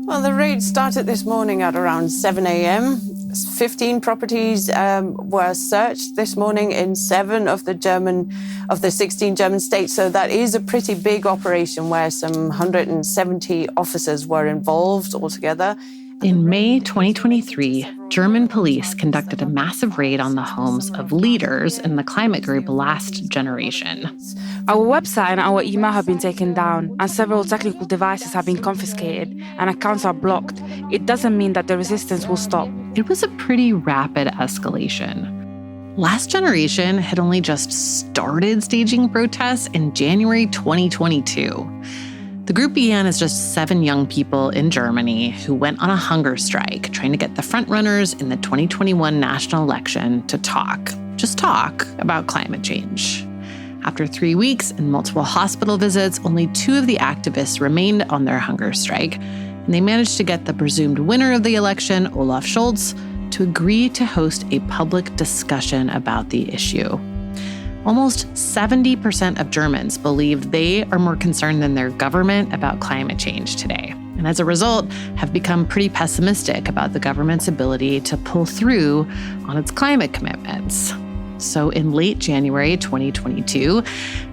Well, the raid started this morning at around 7 a.m. 15 properties were searched this morning in 7 of the 16 German states. So that is a pretty big operation where some 170 officers were involved altogether. In May 2023, German police conducted a massive raid on the homes of leaders in the climate group Last Generation. Our website and our email have been taken down, and several technical devices have been confiscated, and accounts are blocked. It doesn't mean that the resistance will stop. It was a pretty rapid escalation. Last Generation had only just started staging protests in January 2022. The group began as just 7 young people in Germany who went on a hunger strike, trying to get the frontrunners in the 2021 national election to talk about climate change. After 3 weeks and multiple hospital visits, only 2 of the activists remained on their hunger strike, and they managed to get the presumed winner of the election, Olaf Scholz, to agree to host a public discussion about the issue. Almost 70% of Germans believe they are more concerned than their government about climate change today, and as a result, have become pretty pessimistic about the government's ability to pull through on its climate commitments. So in late January 2022,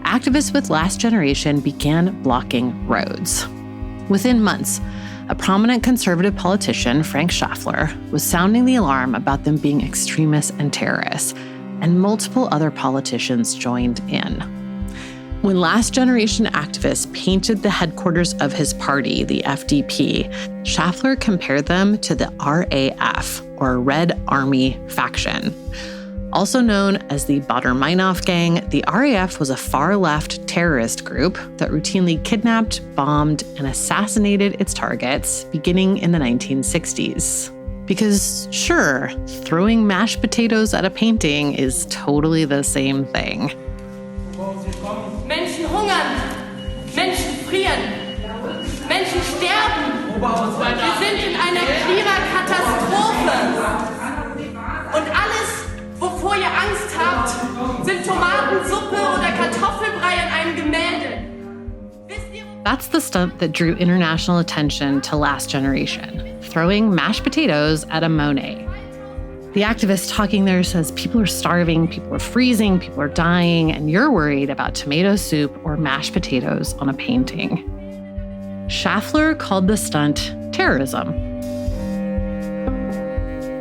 activists with Last Generation began blocking roads. Within months, a prominent conservative politician, Frank Schaffler, was sounding the alarm about them being extremists and terrorists, and multiple other politicians joined in. When Last Generation activists painted the headquarters of his party, the FDP, Schaffler compared them to the RAF, or Red Army faction. Also known as the Baader-Meinhof Gang, the RAF was a far-left terrorist group that routinely kidnapped, bombed, and assassinated its targets beginning in the 1960s. Because sure, throwing mashed potatoes at a painting is totally the same thing. Menschen hungern, Menschen frieren, Menschen sterben. Wir sind in einer Klimakatastrophe. Und alles, wovor ihr Angst habt, sind Tomatensuppe oder Kartoffelbrei an einem Gemälde. That's the stunt that drew international attention to Last Generation, throwing mashed potatoes at a Monet. The activist talking there says people are starving, people are freezing, people are dying, and you're worried about tomato soup or mashed potatoes on a painting. Schaffler called the stunt terrorism.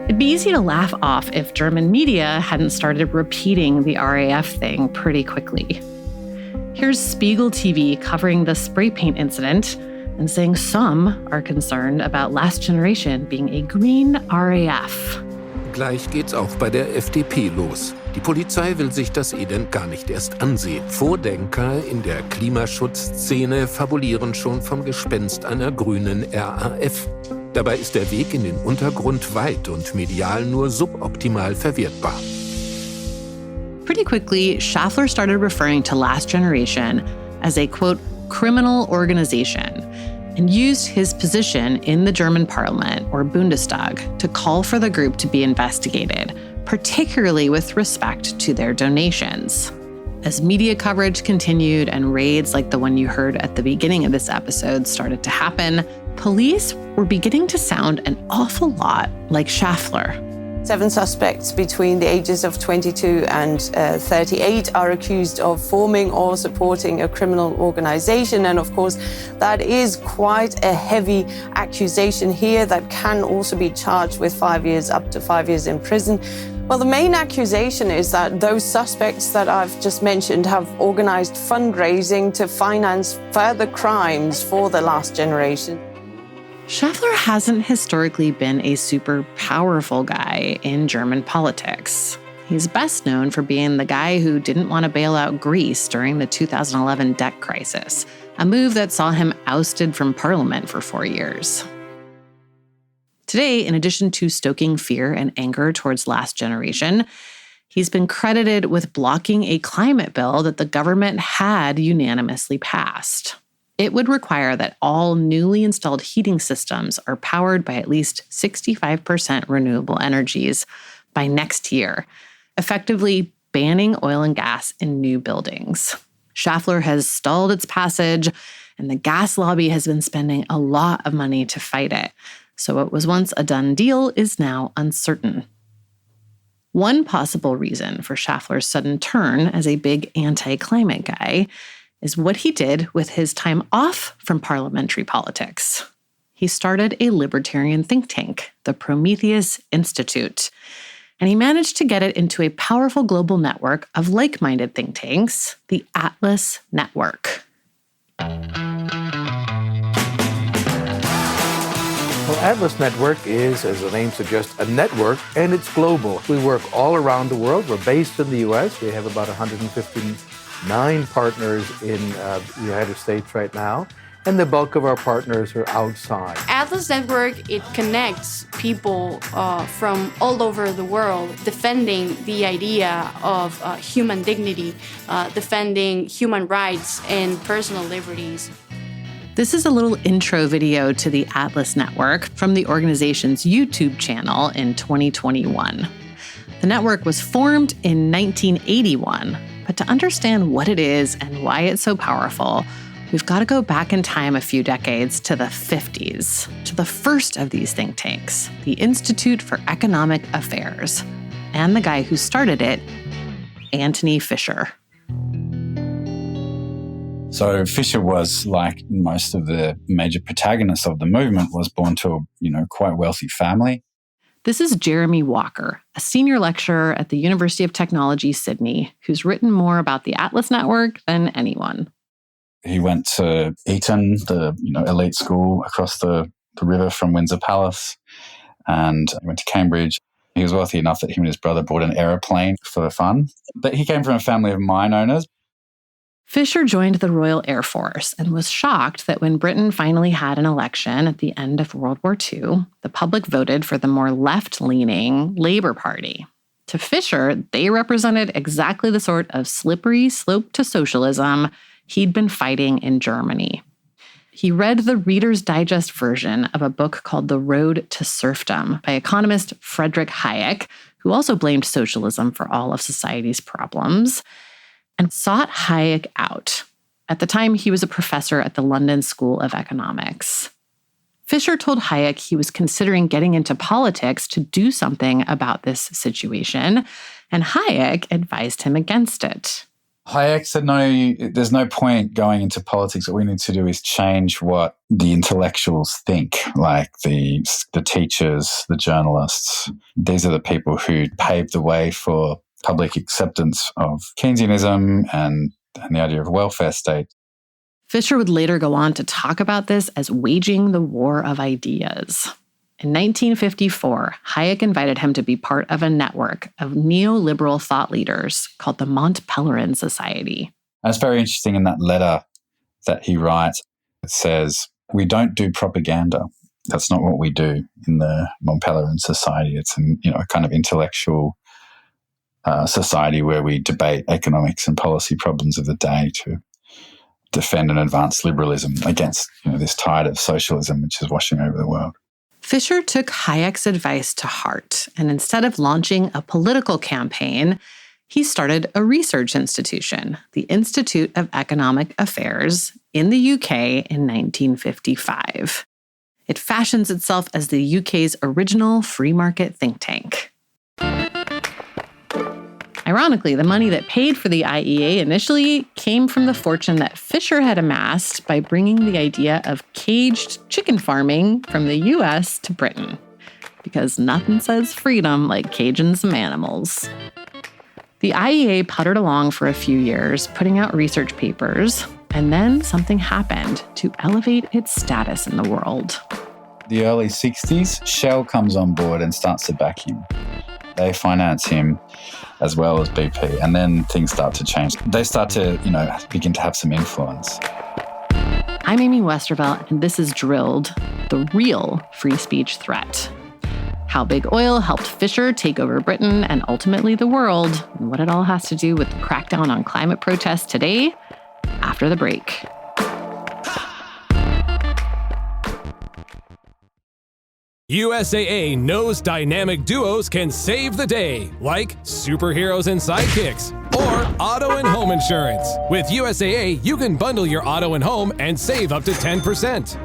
It'd be easy to laugh off if German media hadn't started repeating the RAF thing pretty quickly. Here's Spiegel TV covering the spray paint incident and saying some are concerned about Last Generation being a green RAF. Gleich geht's auch bei der FDP los. Die Polizei will sich das Elend gar nicht erst ansehen. Vordenker in der Klimaschutzszene fabulieren schon vom Gespenst einer grünen RAF. Dabei ist der Weg in den Untergrund weit und medial nur suboptimal verwertbar. Pretty quickly, Schaffler started referring to Last Generation as a, quote, criminal organization, and used his position in the German parliament, or Bundestag, to call for the group to be investigated, particularly with respect to their donations. As media coverage continued and raids like the one you heard at the beginning of this episode started to happen, police were beginning to sound an awful lot like Schaffler. 7 suspects between the ages of 22 and 38 are accused of forming or supporting a criminal organization. And of course, that is quite a heavy accusation here that can also be charged with up to 5 years in prison. Well, the main accusation is that those suspects that I've just mentioned have organized fundraising to finance further crimes for the Last Generation. Schaffler hasn't historically been a super powerful guy in German politics. He's best known for being the guy who didn't want to bail out Greece during the 2011 debt crisis, a move that saw him ousted from parliament for 4 years. Today, in addition to stoking fear and anger towards Last Generation, he's been credited with blocking a climate bill that the government had unanimously passed. It would require that all newly installed heating systems are powered by at least 65% renewable energies by next year, effectively banning oil and gas in new buildings. Schaffler has stalled its passage, and the gas lobby has been spending a lot of money to fight it. So what was once a done deal is now uncertain. One possible reason for Schaffler's sudden turn as a big anti-climate guy is what he did with his time off from parliamentary politics. He started a libertarian think tank, the Prometheus Institute, and he managed to get it into a powerful global network of like-minded think tanks, the Atlas Network. Well, Atlas Network is, as the name suggests, a network, and it's global. We work all around the world. We're based in the U.S. We have about 159 partners in the United States right now, and the bulk of our partners are outside. Atlas Network, it connects people from all over the world defending the idea of human dignity, defending human rights and personal liberties. This is a little intro video to the Atlas Network from the organization's YouTube channel in 2021. The network was formed in 1981, but to understand what it is and why it's so powerful, we've got to go back in time a few decades to the 50s, to the first of these think tanks, the Institute for Economic Affairs, and the guy who started it, Anthony Fisher. So Fisher was, like most of the major protagonists of the movement, was born to a quite wealthy family. This is Jeremy Walker, a senior lecturer at the University of Technology, Sydney, who's written more about the Atlas Network than anyone. He went to Eton, the elite school across the river from Windsor Palace, and he went to Cambridge. He was wealthy enough that he and his brother bought an aeroplane for fun. But he came from a family of mine owners. Fisher joined the Royal Air Force and was shocked that when Britain finally had an election at the end of World War II, the public voted for the more left-leaning Labour Party. To Fisher, they represented exactly the sort of slippery slope to socialism he'd been fighting in Germany. He read the Reader's Digest version of a book called The Road to Serfdom by economist Friedrich Hayek, who also blamed socialism for all of society's problems, and sought Hayek out. At the time, he was a professor at the London School of Economics. Fisher told Hayek he was considering getting into politics to do something about this situation, and Hayek advised him against it. Hayek said, no, there's no point going into politics. What we need to do is change what the intellectuals think, like the teachers, the journalists. These are the people who paved the way for public acceptance of Keynesianism and the idea of a welfare state. Fisher would later go on to talk about this as waging the war of ideas. In 1954, Hayek invited him to be part of a network of neoliberal thought leaders called the Mont Pelerin Society. And it's very interesting in that letter that he writes. It says, "We don't do propaganda. That's not what we do in the Mont Pelerin Society. It's a kind of intellectual society where we debate economics and policy problems of the day to defend and advance liberalism against this tide of socialism which is washing over the world." Fisher took Hayek's advice to heart, and instead of launching a political campaign, he started a research institution, the Institute of Economic Affairs, in the UK in 1955. It fashions itself as the UK's original free market think tank. Ironically, the money that paid for the IEA initially came from the fortune that Fisher had amassed by bringing the idea of caged chicken farming from the US to Britain. Because nothing says freedom like caging some animals. The IEA puttered along for a few years, putting out research papers, and then something happened to elevate its status in the world. The early 60s, Shell comes on board and starts to back him. They finance him as well as BP, and then things start to change. They start to, begin to have some influence. I'm Amy Westervelt, and this is Drilled, the real free speech threat. How big oil helped Fisher take over Britain and ultimately the world, and what it all has to do with the crackdown on climate protests today, after the break. USAA knows dynamic duos can save the day, like superheroes and sidekicks, or auto and home insurance. With USAA, you can bundle your auto and home and save up to 10%.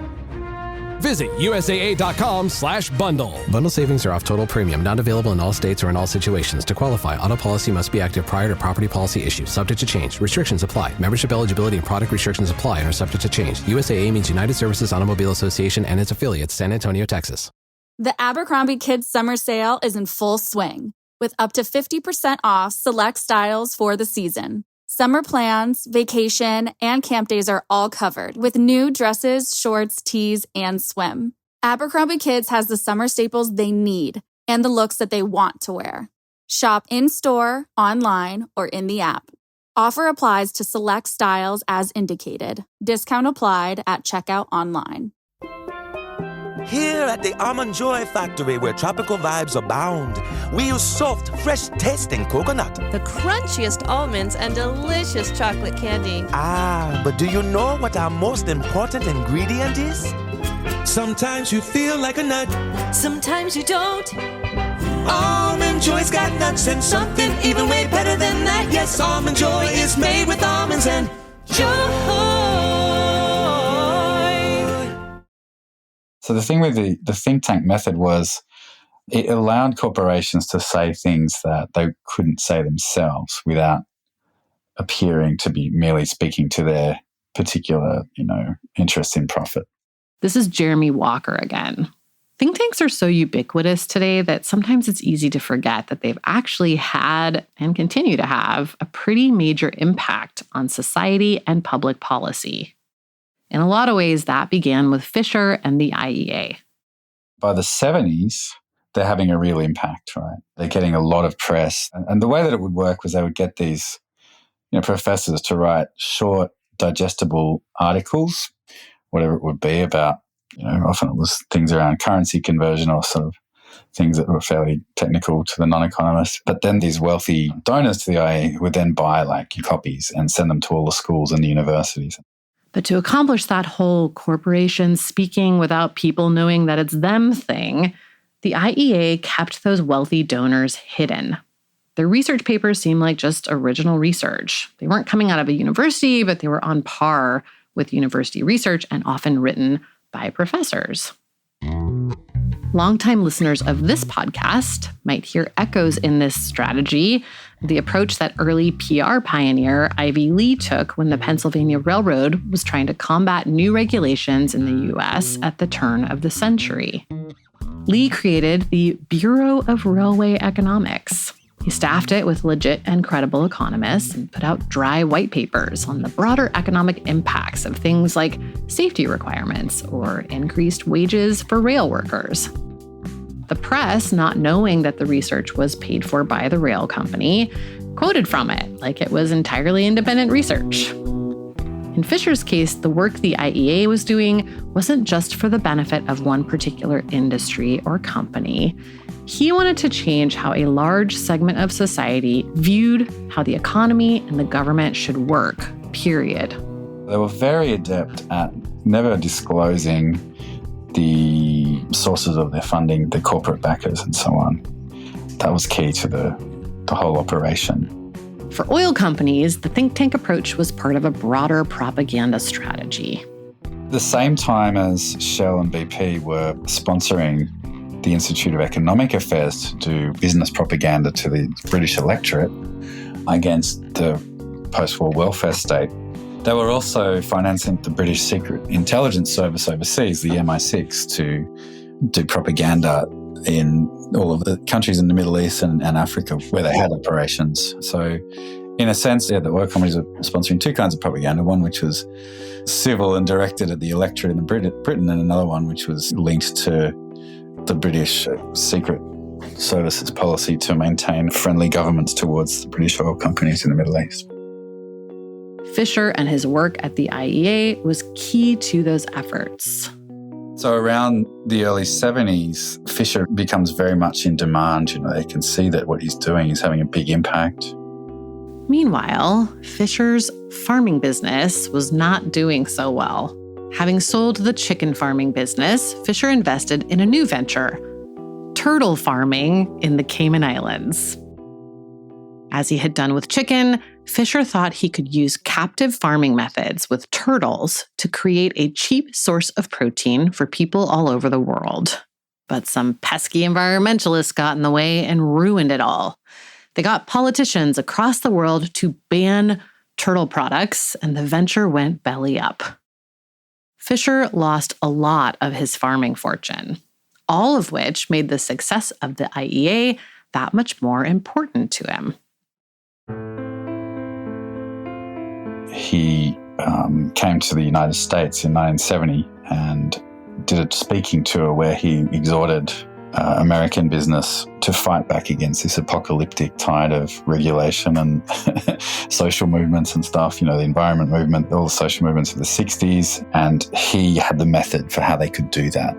Visit USAA.com/bundle. Bundle savings are off total premium, not available in all states or in all situations. To qualify, auto policy must be active prior to property policy issue. Subject to change. Restrictions apply. Membership eligibility and product restrictions apply and are subject to change. USAA means United Services Automobile Association and its affiliates, San Antonio, Texas. The Abercrombie Kids Summer Sale is in full swing, with up to 50% off select styles for the season. Summer plans, vacation, and camp days are all covered, with new dresses, shorts, tees, and swim. Abercrombie Kids has the summer staples they need and the looks that they want to wear. Shop in-store, online, or in the app. Offer applies to select styles as indicated. Discount applied at checkout online. Here at the Almond Joy Factory, where tropical vibes abound, we use soft, fresh-tasting coconut. The crunchiest almonds and delicious chocolate candy. Ah, but do you know what our most important ingredient is? Sometimes you feel like a nut. Sometimes you don't. Almond Joy's got nuts and something even way better than that. Yes, Almond Joy is made with almonds and joy. So the thing with the think tank method was it allowed corporations to say things that they couldn't say themselves without appearing to be merely speaking to their particular, interest in profit. This is Jeremy Walker again. Think tanks are so ubiquitous today that sometimes it's easy to forget that they've actually had and continue to have a pretty major impact on society and public policy. In a lot of ways, that began with Fisher and the IEA. By the 70s, they're having a real impact, right? They're getting a lot of press. And the way that it would work was they would get these professors to write short, digestible articles, whatever it would be about, often it was things around currency conversion or sort of things that were fairly technical to the non-economists. But then these wealthy donors to the IEA would then buy copies and send them to all the schools and the universities. But to accomplish that whole corporation speaking without people knowing that it's them thing, the IEA kept those wealthy donors hidden. Their research papers seemed like just original research. They weren't coming out of a university, but they were on par with university research and often written by professors. Longtime listeners of this podcast might hear echoes in this strategy, the approach that early PR pioneer Ivy Lee took when the Pennsylvania Railroad was trying to combat new regulations in the U.S. at the turn of the century. Lee created the Bureau of Railway Economics. He staffed it with legit and credible economists and put out dry white papers on the broader economic impacts of things like safety requirements or increased wages for rail workers. The press, not knowing that the research was paid for by the rail company, quoted from it like it was entirely independent research. In Fisher's case, the work the IEA was doing wasn't just for the benefit of one particular industry or company. He wanted to change how a large segment of society viewed how the economy and the government should work, period. They were very adept at never disclosing the sources of their funding, the corporate backers and so on. That was key to the whole operation. For oil companies, the think tank approach was part of a broader propaganda strategy. At the same time as Shell and BP were sponsoring the Institute of Economic Affairs to do business propaganda to the British electorate against the post-war welfare state, they were also financing the British Secret Intelligence Service overseas, the MI6, to do propaganda in all of the countries in the Middle East and Africa where they had operations. So in a sense, the oil companies were sponsoring two kinds of propaganda, one which was civil and directed at the electorate in Britain, and another one which was linked to the British Secret Service's policy to maintain friendly governments towards the British oil companies in the Middle East. Fisher and his work at the IEA was key to those efforts. So around the early 70s, Fisher becomes very much in demand. They can see that what he's doing is having a big impact. Meanwhile, Fisher's farming business was not doing so well. Having sold the chicken farming business, Fisher invested in a new venture, turtle farming in the Cayman Islands. As he had done with chicken, Fisher thought he could use captive farming methods with turtles to create a cheap source of protein for people all over the world. But some pesky environmentalists got in the way and ruined it all. They got politicians across the world to ban turtle products, and the venture went belly up. Fisher lost a lot of his farming fortune, all of which made the success of the IEA that much more important to him. He came to the United States in 1970 and did a speaking tour where he exhorted American business to fight back against this apocalyptic tide of regulation and social movements and stuff, the environment movement, all the social movements of the 60s, and he had the method for how they could do that.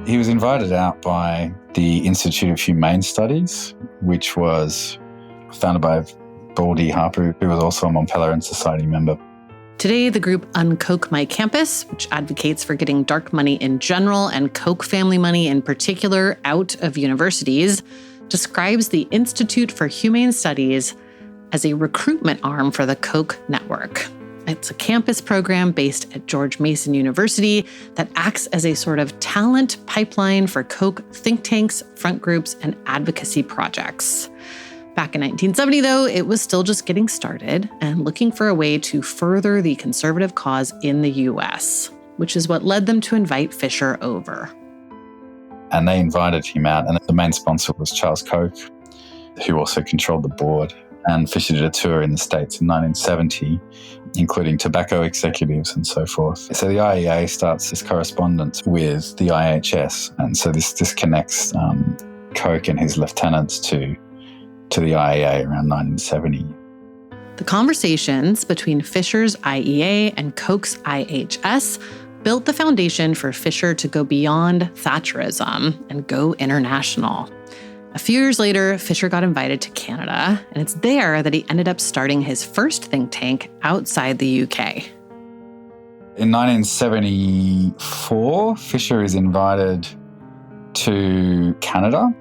He was invited out by the Institute of Humane Studies, which was founded by Baldy Harper, who was also a Montpelier Society member. Today, the group Uncoke My Campus, which advocates for getting dark money in general and Koch family money in particular out of universities, describes the Institute for Humane Studies as a recruitment arm for the Koch network. It's a campus program based at George Mason University that acts as a sort of talent pipeline for Koch think tanks, front groups, and advocacy projects. Back in 1970, though, it was still just getting started and looking for a way to further the conservative cause in the U.S., which is what led them to invite Fisher over. And they invited him out, and the main sponsor was Charles Koch, who also controlled the board. And Fisher did a tour in the States in 1970, including tobacco executives and so forth. So the IEA starts this correspondence with the IHS, and so this connects Koch and his lieutenants to the IEA around 1970. The conversations between Fisher's IEA and Koch's IHS built the foundation for Fisher to go beyond Thatcherism and go international. A few years later, Fisher got invited to Canada, and it's there that he ended up starting his first think tank outside the UK. In 1974, Fisher is invited to Canada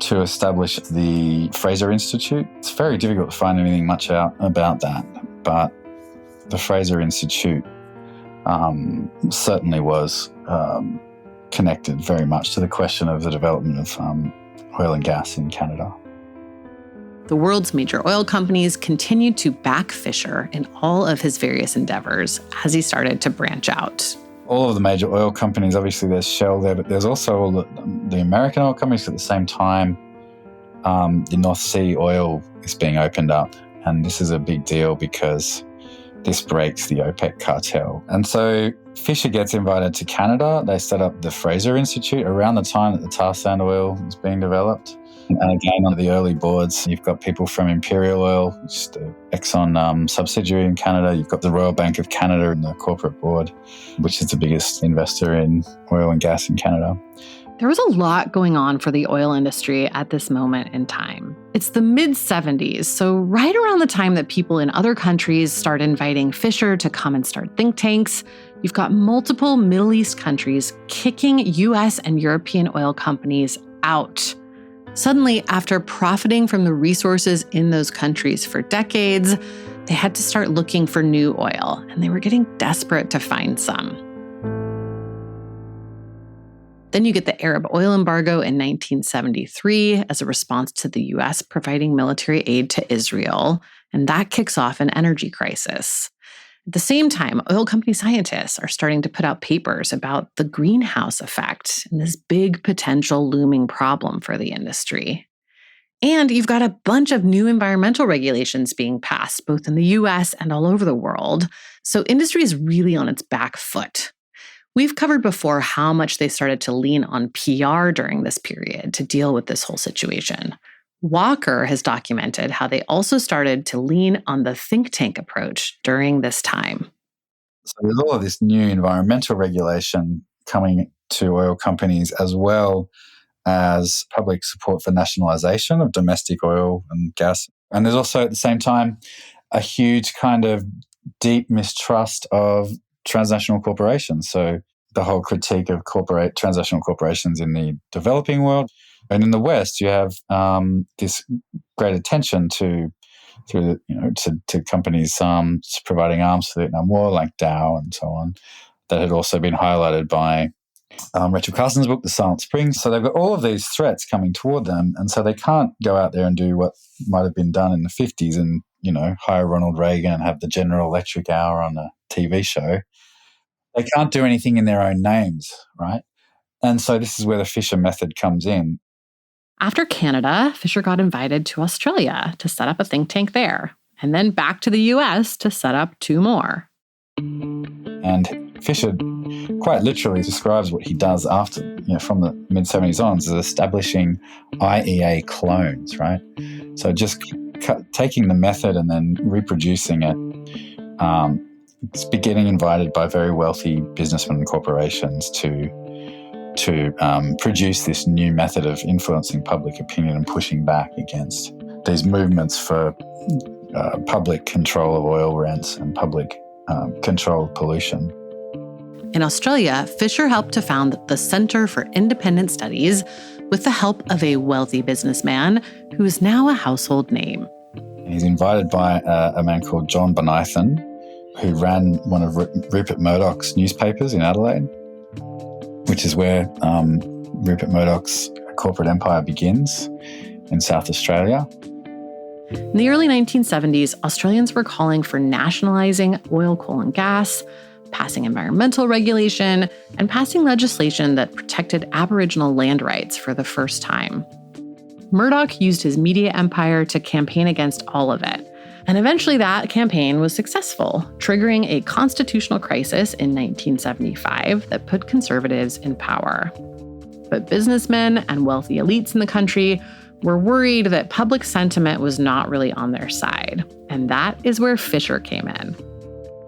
to establish the Fraser Institute. It's very difficult to find anything much out about that, but the Fraser Institute certainly was connected very much to the question of the development of oil and gas in Canada. The world's major oil companies continued to back Fisher in all of his various endeavors as he started to branch out. All of the major oil companies, obviously there's Shell there, but there's also all the American oil companies at the same time. The North Sea oil is being opened up, and this is a big deal because this breaks the OPEC cartel. And so Fisher gets invited to Canada. They set up the Fraser Institute around the time that the tar sand oil was being developed. And again, on the early boards, you've got people from Imperial Oil, which is the Exxon subsidiary in Canada. You've got the Royal Bank of Canada in the corporate board, which is the biggest investor in oil and gas in Canada. There was a lot going on for the oil industry at this moment in time. It's the mid-70s, so right around the time that people in other countries start inviting Fisher to come and start think tanks, you've got multiple Middle East countries kicking US and European oil companies out. Suddenly, after profiting from the resources in those countries for decades, they had to start looking for new oil, and they were getting desperate to find some. Then you get the Arab oil embargo in 1973 as a response to the US providing military aid to Israel, and that kicks off an energy crisis. At the same time, oil company scientists are starting to put out papers about the greenhouse effect and this big potential looming problem for the industry. And you've got a bunch of new environmental regulations being passed, both in the US and all over the world. So industry is really on its back foot. We've covered before how much they started to lean on PR during this period to deal with this whole situation. Walker has documented how they also started to lean on the think tank approach during this time. So there's all of this new environmental regulation coming to oil companies, as well as public support for nationalization of domestic oil and gas. And there's also at the same time a huge kind of deep mistrust of transnational corporations. So the whole critique of transnational corporations in the developing world. And in the West, you have this great attention to through to companies providing arms for the Vietnam War, like Dow and so on, that had also been highlighted by Rachel Carson's book, The Silent Spring. So they've got all of these threats coming toward them, and so they can't go out there and do what might have been done in the 50s and, hire Ronald Reagan and have the General Electric Hour on a TV show. They can't do anything in their own names, right? And so this is where the Fisher method comes in. After Canada, Fisher got invited to Australia to set up a think tank there, and then back to the US to set up 2 more. And Fisher quite literally describes what he does after, from the mid-70s on, as establishing IEA clones, right? So just taking the method and then reproducing it. It's getting invited by very wealthy businessmen and corporations to produce this new method of influencing public opinion and pushing back against these movements for public control of oil rents and public control of pollution. In Australia, Fisher helped to found the Centre for Independent Studies with the help of a wealthy businessman who is now a household name. He's invited by a man called John Bonathan, who ran one of Rupert Murdoch's newspapers in Adelaide, which is where Rupert Murdoch's corporate empire begins in South Australia. In the early 1970s, Australians were calling for nationalising oil, coal, and gas, passing environmental regulation, and passing legislation that protected Aboriginal land rights for the first time. Murdoch used his media empire to campaign against all of it. And eventually that campaign was successful, triggering a constitutional crisis in 1975 that put conservatives in power. But businessmen and wealthy elites in the country were worried that public sentiment was not really on their side. And that is where Fisher came in.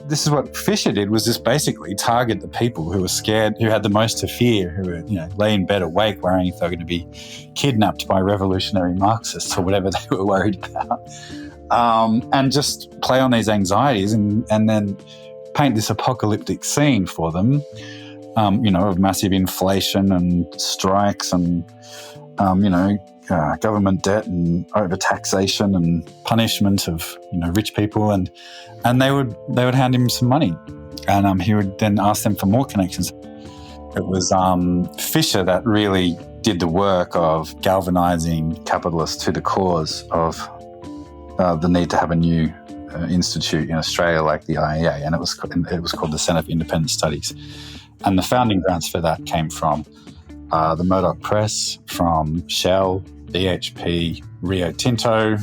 This is what Fisher did, was just basically target the people who were scared, who had the most to fear, who were, lay in bed awake worrying if they were going to be kidnapped by revolutionary Marxists or whatever they were worried about. And just play on these anxieties and then paint this apocalyptic scene for them, of massive inflation and strikes and, government debt and overtaxation and punishment of, rich people. And they would hand him some money and he would then ask them for more connections. It was Fisher that really did the work of galvanizing capitalists to the cause of the need to have a new institute in Australia like the IEA, and it was called the Centre for Independent Studies. And the founding grants for that came from the Murdoch Press, from Shell, BHP, Rio Tinto.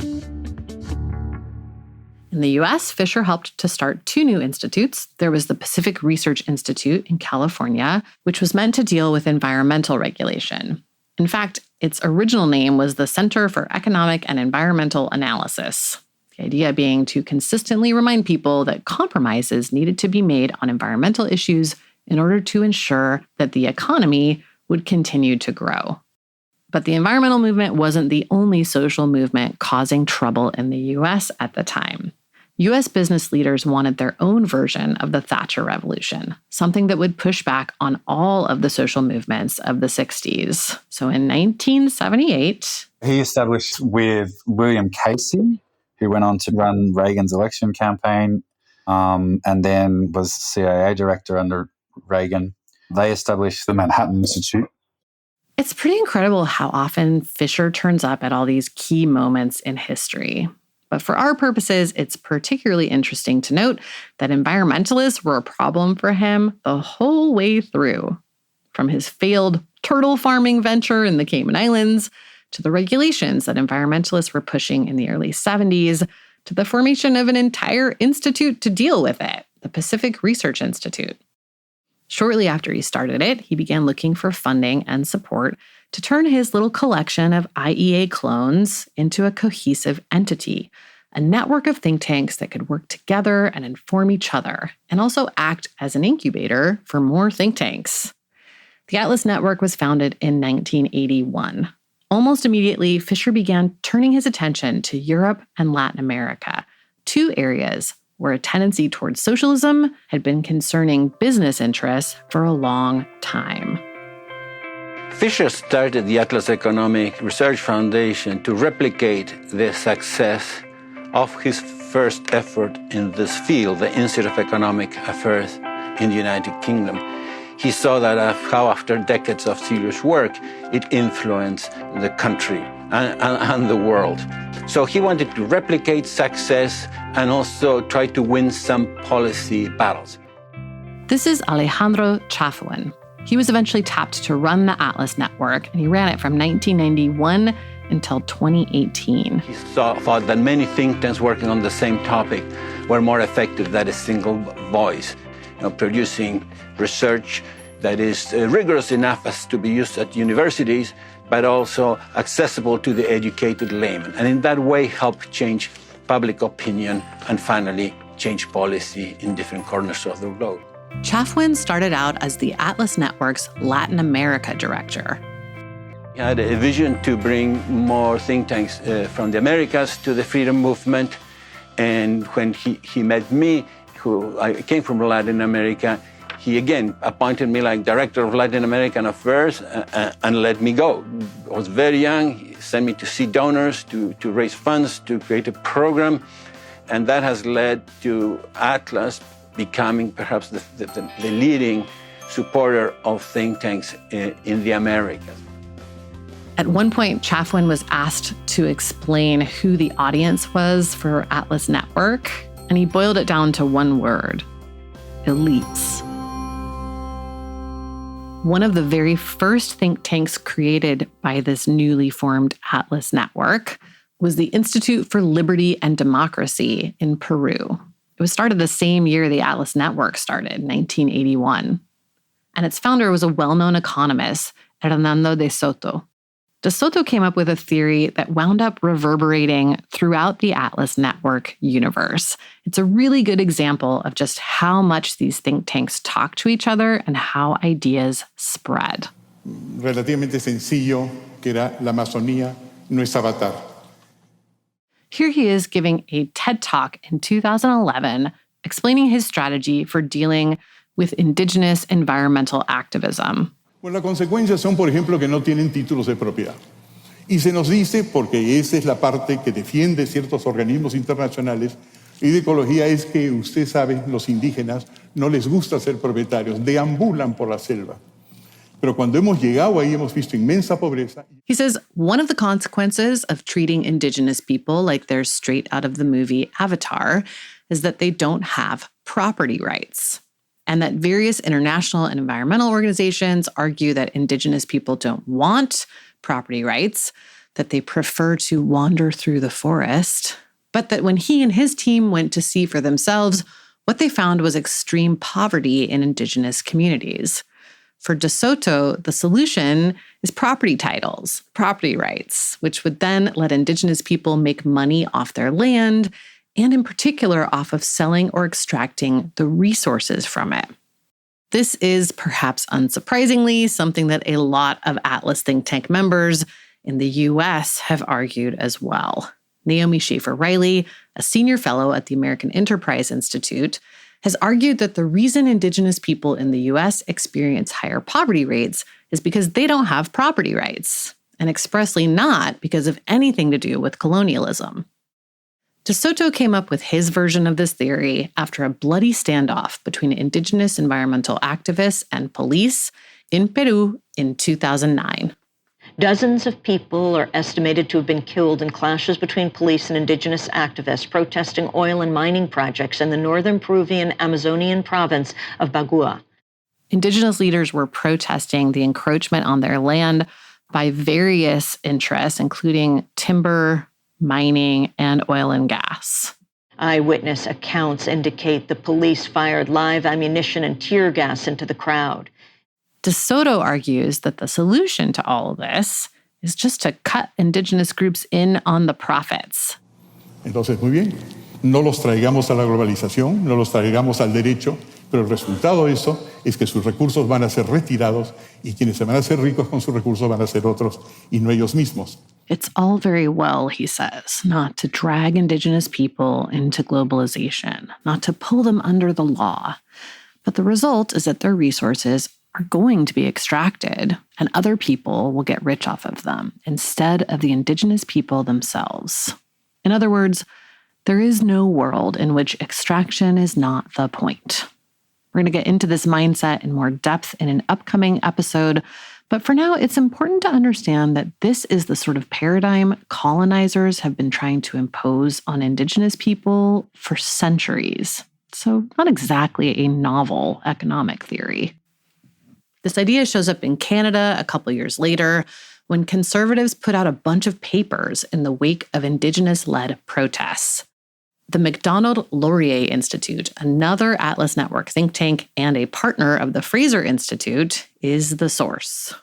In the US, Fisher helped to start 2 new institutes. There was the Pacific Research Institute in California, which was meant to deal with environmental regulation. In fact, its original name was the Center for Economic and Environmental Analysis, the idea being to consistently remind people that compromises needed to be made on environmental issues in order to ensure that the economy would continue to grow. But the environmental movement wasn't the only social movement causing trouble in the US at the time. US business leaders wanted their own version of the Thatcher Revolution, something that would push back on all of the social movements of the 60s. So in 1978, he established with William Casey, who went on to run Reagan's election campaign, and then was CIA director under Reagan. They established the Manhattan Institute. It's pretty incredible how often Fisher turns up at all these key moments in history. But for our purposes, it's particularly interesting to note that environmentalists were a problem for him the whole way through. From his failed turtle farming venture in the Cayman Islands, to the regulations that environmentalists were pushing in the early 70s, to the formation of an entire institute to deal with it, the Pacific Research Institute. Shortly after he started it, he began looking for funding and support to turn his little collection of IEA clones into a cohesive entity, a network of think tanks that could work together and inform each other, and also act as an incubator for more think tanks. The Atlas Network was founded in 1981. Almost immediately, Fisher began turning his attention to Europe and Latin America, 2 areas where a tendency towards socialism had been concerning business interests for a long time. Fisher started the Atlas Economic Research Foundation to replicate the success of his first effort in this field, the Institute of Economic Affairs in the United Kingdom. He saw that how after decades of serious work, it influenced the country and the world. So he wanted to replicate success and also try to win some policy battles. This is Alejandro Chafuen. He was eventually tapped to run the Atlas Network, and he ran it from 1991 until 2018. He thought that many think tanks working on the same topic were more effective than a single voice, producing research that is rigorous enough as to be used at universities, but also accessible to the educated layman, and in that way help change public opinion and finally change policy in different corners of the globe. Chafuen started out as the Atlas Network's Latin America director. He had a vision to bring more think tanks from the Americas to the freedom movement, and when he met me, I came from Latin America, he again appointed me like director of Latin American Affairs and let me go. I was very young. He sent me to see donors, to raise funds, to create a program. And that has led to Atlas becoming perhaps the leading supporter of think tanks in the Americas. At one point, Chafuen was asked to explain who the audience was for Atlas Network, and he boiled it down to one word: elites. One of the very first think tanks created by this newly formed Atlas Network was the Institute for Liberty and Democracy in Peru. It was started the same year the Atlas Network started, 1981. And its founder was a well-known economist, Hernando de Soto. De Soto came up with a theory that wound up reverberating throughout the Atlas Network universe. It's a really good example of just how much these think tanks talk to each other and how ideas spread. Relativamente sencillo, que era la Amazonía, nuestro avatar. Here he is giving a TED Talk in 2011, explaining his strategy for dealing with indigenous environmental activism. Pues las consecuencias son, por ejemplo, que no tienen títulos de propiedad. Y se nos dice, porque esa es la parte que defiende ciertos organismos internacionales, y de ecología es que, usted sabe, los indígenas no les gusta ser propietarios, deambulan por la selva. Pero cuando hemos llegado ahí hemos visto inmensa pobreza. He says one of the consequences of treating indigenous people like they're straight out of the movie Avatar is that they don't have property rights. And that various international and environmental organizations argue that indigenous people don't want property rights, that they prefer to wander through the forest, but that when he and his team went to see for themselves, what they found was extreme poverty in indigenous communities. For De Soto, the solution is property titles, property rights, which would then let indigenous people make money off their land, and in particular off of selling or extracting the resources from it. This is, perhaps unsurprisingly, something that a lot of Atlas think tank members in the US have argued as well. Naomi Schaefer-Riley, a senior fellow at the American Enterprise Institute, has argued that the reason indigenous people in the US experience higher poverty rates is because they don't have property rights, and expressly not because of anything to do with colonialism. De Soto came up with his version of this theory after a bloody standoff between indigenous environmental activists and police in Peru in 2009. Dozens of people are estimated to have been killed in clashes between police and indigenous activists protesting oil and mining projects in the northern Peruvian Amazonian province of Bagua. Indigenous leaders were protesting the encroachment on their land by various interests, including timber, mining, and oil and gas. Eyewitness accounts indicate the police fired live ammunition and tear gas into the crowd. De Soto argues that the solution to all of this is just to cut indigenous groups in on the profits. Entonces, muy bien, no los traigamos a la globalización, no los traigamos al derecho, pero el resultado de eso es que sus recursos van a ser retirados y quienes se van a hacer ricos con sus recursos van a ser otros y no ellos mismos. It's all very well, he says, not to drag indigenous people into globalization, not to pull them under the law. But the result is that their resources are going to be extracted and other people will get rich off of them instead of the indigenous people themselves. In other words, There is no world in which extraction is not the point. We're going to get into this mindset in more depth in an upcoming episode, but for now, it's important to understand that this is the sort of paradigm colonizers have been trying to impose on Indigenous people for centuries. So not exactly a novel economic theory. This idea shows up in Canada a couple years later when conservatives put out a bunch of papers in the wake of Indigenous-led protests. The Macdonald-Laurier Institute, another Atlas Network think tank and a partner of the Fraser Institute, is the source.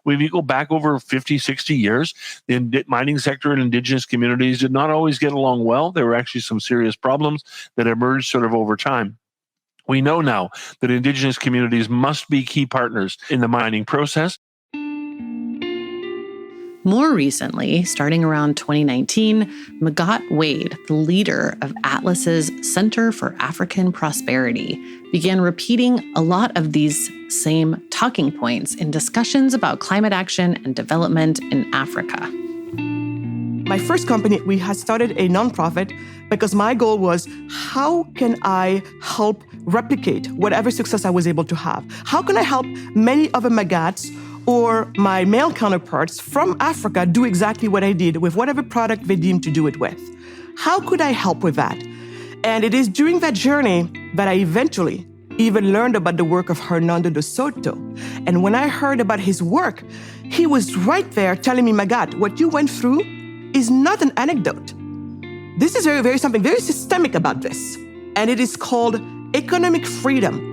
When you go back over 50, 60 years, the mining sector and Indigenous communities did not always get along well. There were actually some serious problems that emerged sort of over time. We know now that Indigenous communities must be key partners in the mining process. More recently, starting around 2019, Magatte Wade, the leader of Atlas's Center for African Prosperity, began repeating a lot of these same talking points in discussions about climate action and development in Africa. My first company, we had started a nonprofit because my goal was, how can I help replicate whatever success I was able to have? How can I help many other Magattes or my male counterparts from Africa do exactly what I did with whatever product they deemed to do it with? How could I help with that? And it is during that journey that I eventually even learned about the work of Hernando de Soto. And when I heard about his work, he was right there telling me, Magatte, what you went through is not an anecdote. This is very something very systemic about this. And it is called economic freedom.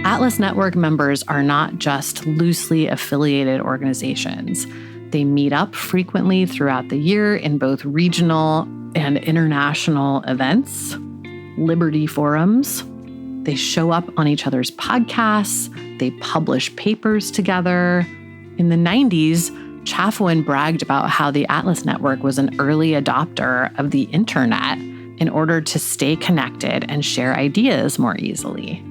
Atlas Network members are not just loosely affiliated organizations. They meet up frequently throughout the year in both regional and international events, liberty forums. They show up on each other's podcasts. They publish papers together. In the 90s, Chaffwin bragged about how the Atlas Network was an early adopter of the internet in order to stay connected and share ideas more easily.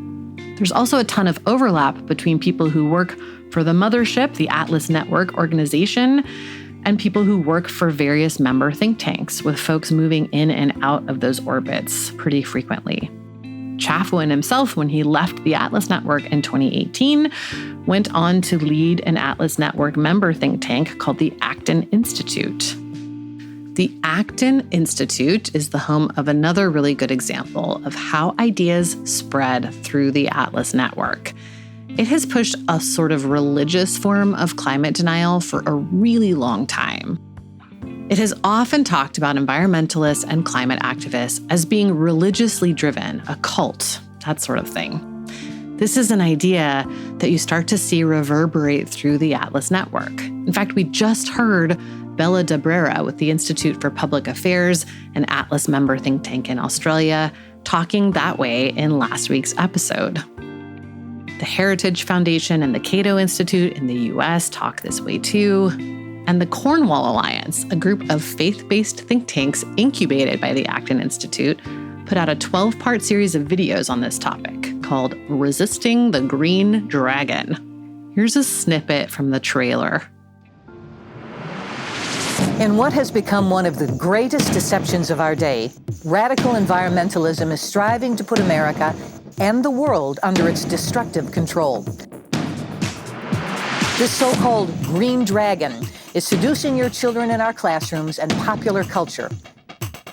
There's also a ton of overlap between people who work for the mothership, the Atlas Network organization, and people who work for various member think tanks, with folks moving in and out of those orbits pretty frequently. Chaffwin himself, when he left the Atlas Network in 2018, went on to lead an Atlas Network member think tank called the Acton Institute. The Acton Institute is the home of another really good example of how ideas spread through the Atlas Network. It has pushed a sort of religious form of climate denial for a really long time. It has often talked about environmentalists and climate activists as being religiously driven, a cult, that sort of thing. This is an idea that you start to see reverberate through the Atlas Network. In fact, we just heard Bella Debrera with the Institute for Public Affairs, an Atlas member think tank in Australia, talking that way in last week's episode. The Heritage Foundation and the Cato Institute in the US talk this way too. And the Cornwall Alliance, a group of faith-based think tanks incubated by the Acton Institute, put out a 12-part series of videos on this topic called Resisting the Green Dragon. Here's a snippet from the trailer. In what has become one of the greatest deceptions of our day, radical environmentalism is striving to put America and the world under its destructive control. This so-called green dragon is seducing your children in our classrooms and popular culture.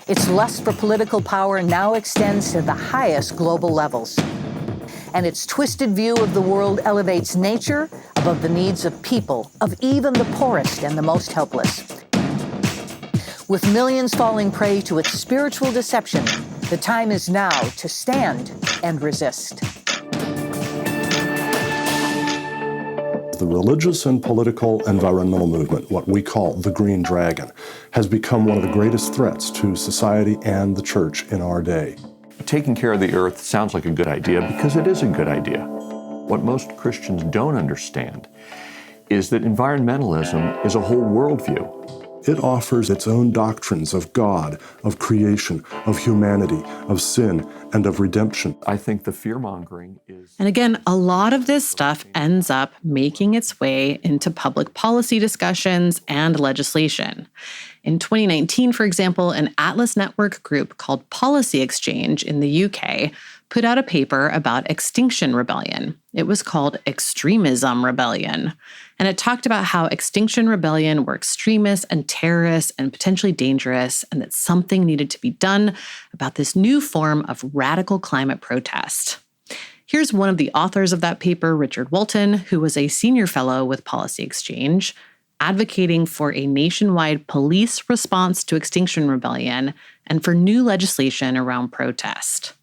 Its lust for political power now extends to the highest global levels. And its twisted view of the world elevates nature above the needs of people, of even the poorest and the most helpless. With millions falling prey to its spiritual deception, the time is now to stand and resist. The religious and political environmental movement, what we call the Green Dragon, has become one of the greatest threats to society and the church in our day. Taking care of the earth sounds like a good idea because it is a good idea. What most Christians don't understand is that environmentalism is a whole worldview. It offers its own doctrines of God, of creation, of humanity, of sin, and of redemption. I think the fear-mongering is... And again, a lot of this stuff ends up making its way into public policy discussions and legislation. In 2019, for example, an Atlas Network group called Policy Exchange in the UK put out a paper about Extinction Rebellion. It was called Extremism Rebellion. And it talked about how Extinction Rebellion were extremists and terrorists and potentially dangerous, and that something needed to be done about this new form of radical climate protest. Here's one of the authors of that paper, Richard Walton, who was a senior fellow with Policy Exchange, advocating for a nationwide police response to Extinction Rebellion and for new legislation around protest.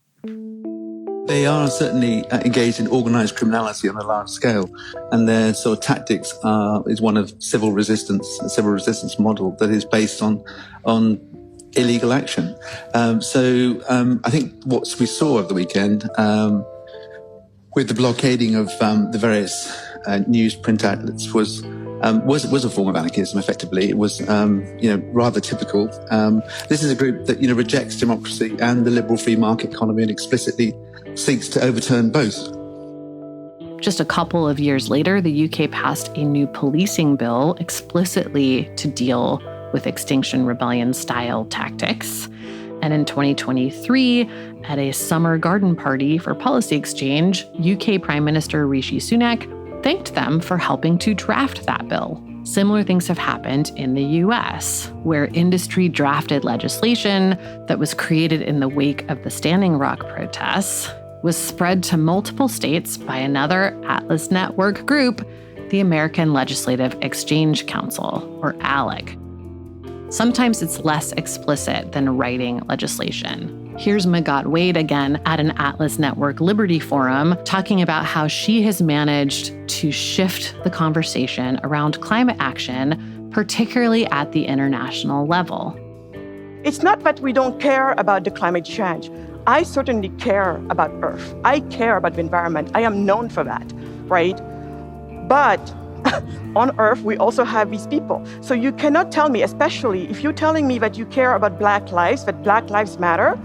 They are certainly engaged in organised criminality on a large scale, and their sort of tactics is one of civil resistance, a civil resistance model that is based on illegal action. I think what we saw over the weekend with the blockading of the various news print outlets was a form of anarchism. Effectively, it was rather typical. This is a group that rejects democracy and the liberal free market economy and explicitly seeks to overturn both. Just a couple of years later, the UK passed a new policing bill explicitly to deal with Extinction Rebellion-style tactics. And in 2023, at a summer garden party for Policy Exchange, UK Prime Minister Rishi Sunak thanked them for helping to draft that bill. Similar things have happened in the US, where industry drafted legislation that was created in the wake of the Standing Rock protests was spread to multiple states by another Atlas Network group, the American Legislative Exchange Council, or ALEC. Sometimes it's less explicit than writing legislation. Here's Magat Wade again at an Atlas Network Liberty Forum talking about how she has managed to shift the conversation around climate action, particularly at the international level. It's not that we don't care about the climate change. I certainly care about Earth. I care about the environment. I am known for that, right? But on Earth, we also have these people. So you cannot tell me, especially if you're telling me that you care about Black lives, that Black lives matter,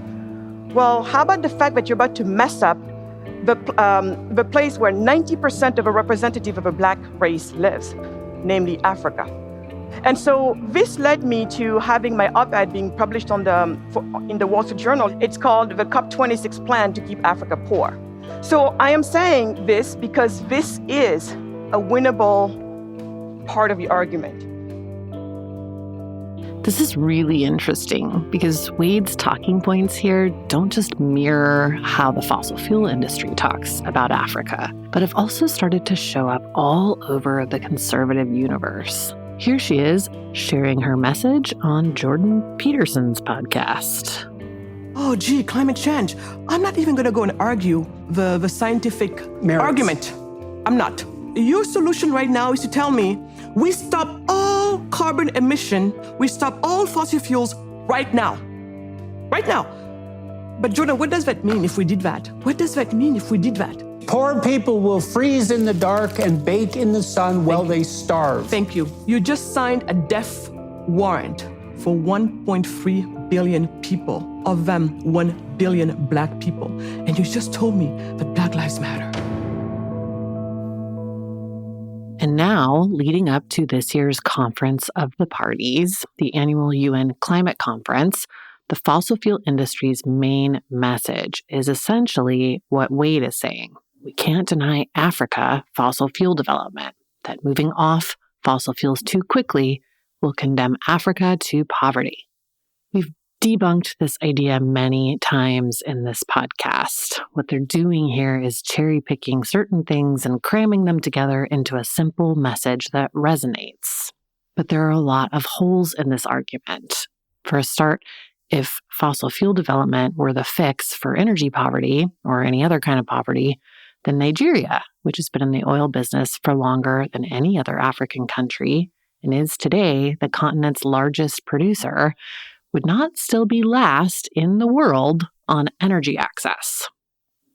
well, how about the fact that you're about to mess up the place where 90% of a representative of a Black race lives, namely Africa? And so this led me to having my op-ed being published in the Wall Street Journal. It's called the COP26 Plan to Keep Africa Poor. So I am saying this because this is a winnable part of the argument. This is really interesting because Wade's talking points here don't just mirror how the fossil fuel industry talks about Africa, but have also started to show up all over the conservative universe. Here she is, sharing her message on Jordan Peterson's podcast. Oh, gee, climate change. I'm not even going to go and argue the scientific argument. I'm not. Your solution right now is to tell me we stop all carbon emission, we stop all fossil fuels right now. Right now. But Jordan, what does that mean if we did that? What does that mean if we did that? Poor people will freeze in the dark and bake in the sun while they starve. Thank you. You just signed a death warrant for 1.3 billion people, of them 1 billion Black people. And you just told me that Black lives matter. And now, leading up to this year's Conference of the Parties, the annual UN Climate Conference, the fossil fuel industry's main message is essentially what Wade is saying. We can't deny Africa fossil fuel development, that moving off fossil fuels too quickly will condemn Africa to poverty. We've debunked this idea many times in this podcast. What they're doing here is cherry-picking certain things and cramming them together into a simple message that resonates. But there are a lot of holes in this argument. For a start, if fossil fuel development were the fix for energy poverty or any other kind of poverty, then Nigeria, which has been in the oil business for longer than any other African country and is today the continent's largest producer, would not still be last in the world on energy access.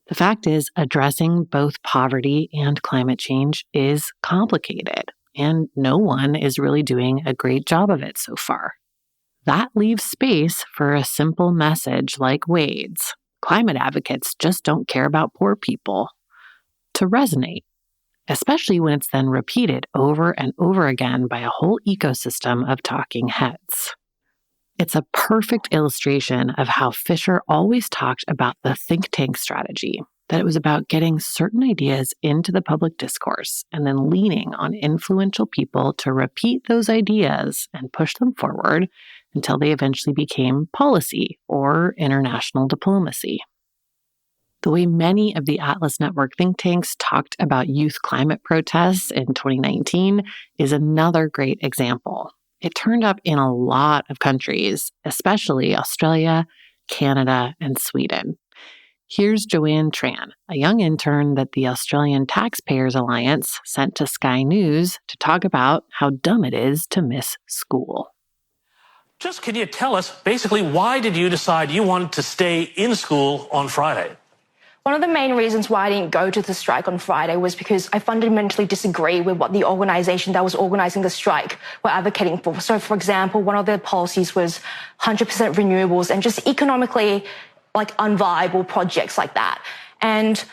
The fact is, addressing both poverty and climate change is complicated. and no one is really doing a great job of it so far. That leaves space for a simple message like Wade's, "Climate advocates just don't care about poor people," to resonate, especially when it's then repeated over and over again by a whole ecosystem of talking heads. It's a perfect illustration of how Fisher always talked about the think tank strategy, that it was about getting certain ideas into the public discourse and then leaning on influential people to repeat those ideas and push them forward until they eventually became policy or international diplomacy. The way many of the Atlas Network think tanks talked about youth climate protests in 2019 is another great example. It turned up in a lot of countries, especially Australia, Canada, and Sweden. Here's Joanne Tran, a young intern that the Australian Taxpayers Alliance sent to Sky News to talk about how dumb it is to miss school. Just can you tell us, basically, why did you decide you wanted to stay in school on Friday? One of the main reasons why I didn't go to the strike on Friday was because I fundamentally disagree with what the organisation that was organising the strike were advocating for. So, for example, one of their policies was 100% renewables and just economically, unviable projects like that. And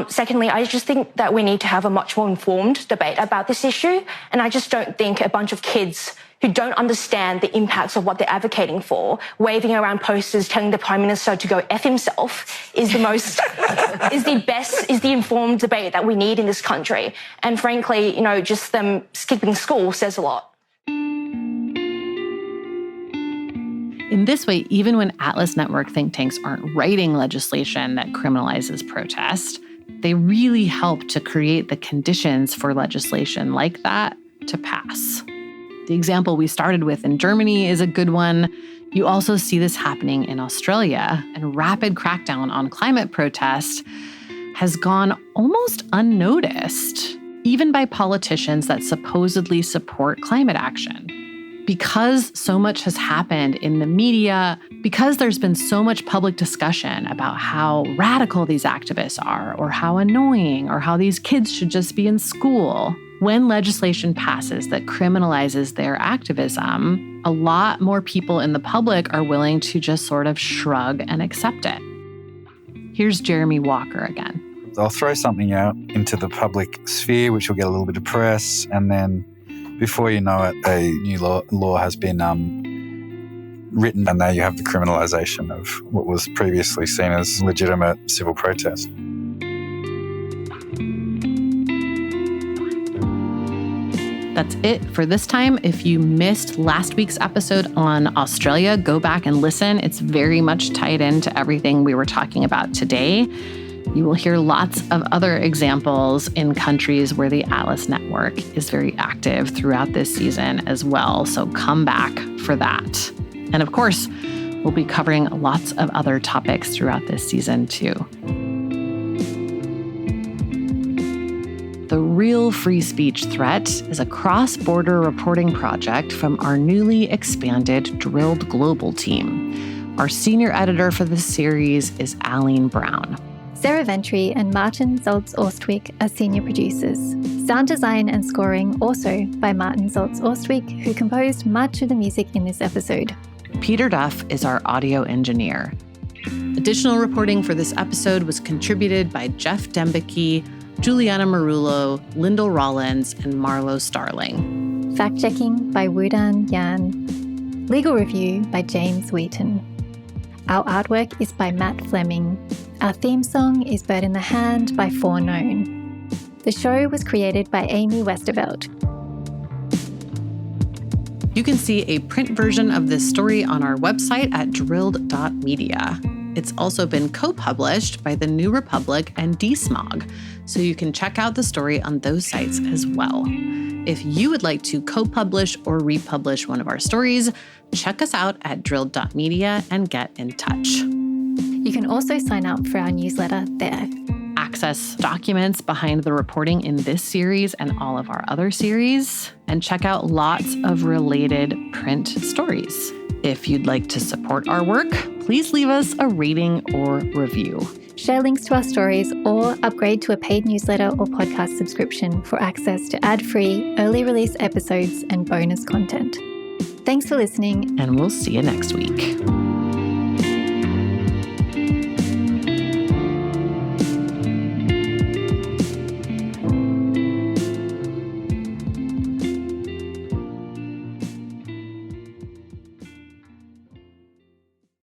secondly, I just think that we need to have a much more informed debate about this issue. And I just don't think a bunch of kids who don't understand the impacts of what they're advocating for, waving around posters telling the Prime Minister to go F himself is the most, is the informed debate that we need in this country. And frankly, just them skipping school says a lot. In this way, even when Atlas Network think tanks aren't writing legislation that criminalizes protest, they really help to create the conditions for legislation like that to pass. The example we started with in Germany is a good one. You also see this happening in Australia, and rapid crackdown on climate protest has gone almost unnoticed, even by politicians that supposedly support climate action. Because so much has happened in the media, because there's been so much public discussion about how radical these activists are, or how annoying, or how these kids should just be in school, when legislation passes that criminalizes their activism, a lot more people in the public are willing to just sort of shrug and accept it. Here's Jeremy Walker again. They'll throw something out into the public sphere, which will get a little bit of press, and then before you know it, a new law has been written, and now you have the criminalization of what was previously seen as legitimate civil protest. That's it for this time. If you missed last week's episode on Australia, go back and listen. It's very much tied into everything we were talking about today. You will hear lots of other examples in countries where the Atlas Network is very active throughout this season as well. So come back for that. And of course, we'll be covering lots of other topics throughout this season too. The Real Free Speech Threat is a cross-border reporting project from our newly expanded Drilled Global team. Our senior editor for this series is Aline Brown. Sarah Ventry and Martin Zoltz-Orstwijk are senior producers. Sound design and scoring also by Martin Zoltz-Orstwijk, who composed much of the music in this episode. Peter Duff is our audio engineer. Additional reporting for this episode was contributed by Jeff Dembicki, Juliana Marullo, Lyndall Rollins, and Marlo Starling. Fact-checking by Wudan Yan. Legal review by James Wheaton. Our artwork is by Matt Fleming. Our theme song is Bird in the Hand by Foreknown. The show was created by Amy Westervelt. You can see a print version of this story on our website at drilled.media. It's also been co-published by The New Republic and DSMOG, so you can check out the story on those sites as well. If you would like to co-publish or republish one of our stories, check us out at drilled.media and get in touch. You can also sign up for our newsletter there. Access documents behind the reporting in this series and all of our other series, and check out lots of related print stories. If you'd like to support our work, please leave us a rating or review. Share links to our stories or upgrade to a paid newsletter or podcast subscription for access to ad-free, early release episodes and bonus content. Thanks for listening. And we'll see you next week.